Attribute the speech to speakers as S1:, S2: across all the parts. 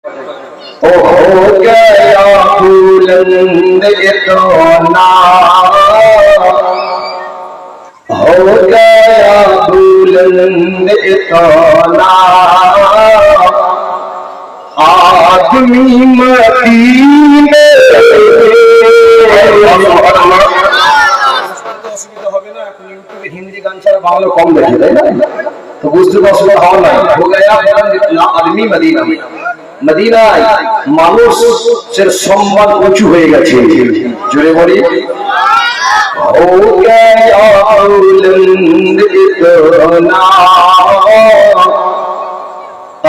S1: हो गया बुलंद इतना, हो गया बुलंद इतना, आदमी मदीने हिंदी गान ছাড়া বাংলা কম দেখে তাই না, তো বুঝতে অসুবিধা হওয়া নাই। हो गया आदमी मदीना, মদিনায় মানুষের সম্মান উঁচু হয়ে গেছে। জোরে বলি हो गया बुलंद इतना,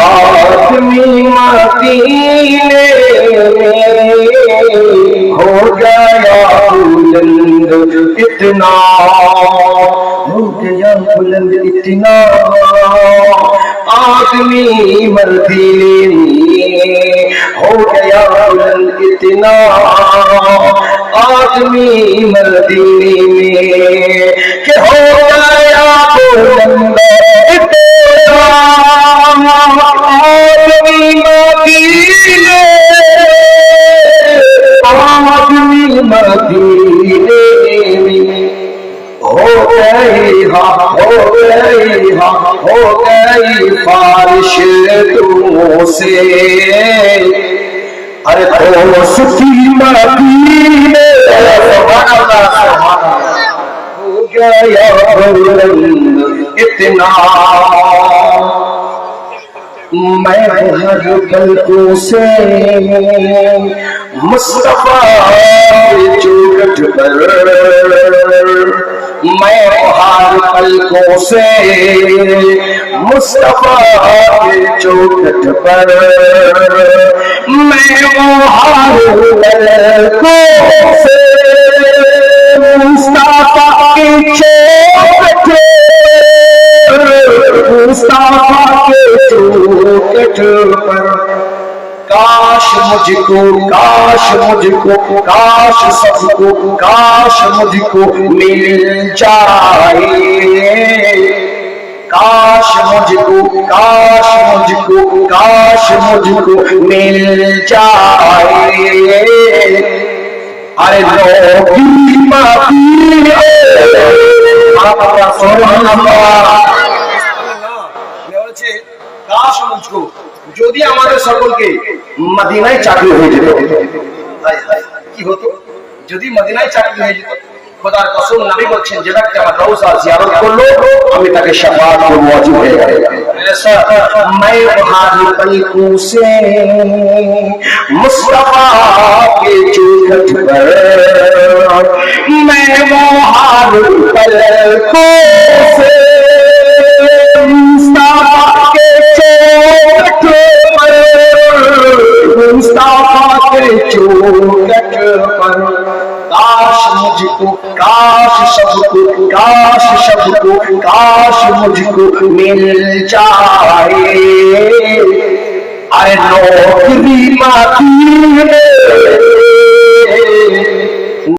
S1: आदमी मदीने हो गया बुलंद इतना, हो गया बुलंद इतना, आदमी मदीने हो गया बुलंद इतना, आदमी मदीने में के हो गया बुलंद इतना, आदमी मदीने, आदमी मदीने हो गई हो गई फारिश तुमों से, अरे दोस्ती मदीने हो गया बुलंद इतना, मैं हर पलकों से मुस्तफा के चौखट पर, मैं हर पलकों से मुस्तफा के चौखट पर, मैं हर पलकों से मुस्तफा के चौखट, मुस्तफा के चौखट पर, काश मुझको काश सबको काश मुझको मिल जाए, काश मुझको मिल जाए, अरे लोगी मदीने काश मुझको যদি আমাদের সকলকে মদিনায় চাকরি হয়ে যেত, কি হতো যদি মদিনায় চাকরি হয়ে যেত? খোদার কসম নবী বলছেন যে ব্যক্তি আমার রওজা জিয়ারত করলো আমি তাকে শাফাআত করব, ওয়াজিব হয়ে গেল। ऐसा मैं वहां पलकों से मुस्तफा के चौखट पर, मैं वहां पलकों से मुस्तफा के चौखट पर, मुस्तफा के चौखट पर, काश मुझको काश सबको काश मुझको मिल जाए, अरे नौकरी मदीने